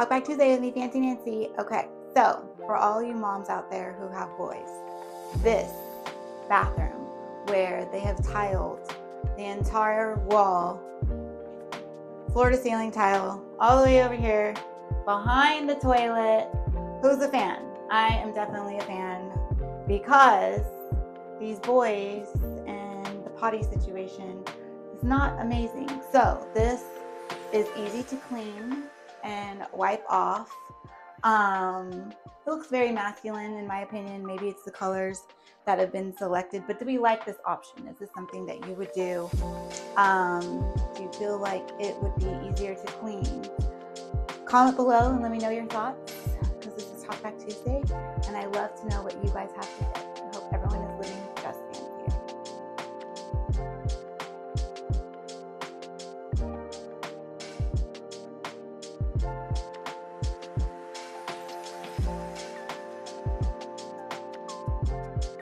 Talkback Tuesday with me, Fancy Nancy. Okay, so for all you moms out there who have boys, this bathroom where they have tiled the entire wall, floor to ceiling tile, all the way over here, behind the toilet. Who's a fan? I am definitely a fan because these boys and the potty situation is not amazing. So this is easy to clean and wipe off. It looks very masculine in my opinion. Maybe it's the colors that have been selected, but do we like this option? Is this something that you would do? Do you feel like it would be easier to clean? Comment below and let me know your thoughts, because this is Talkback Tuesday and I love to know what you guys have to say. I hope everyone is living just fancier.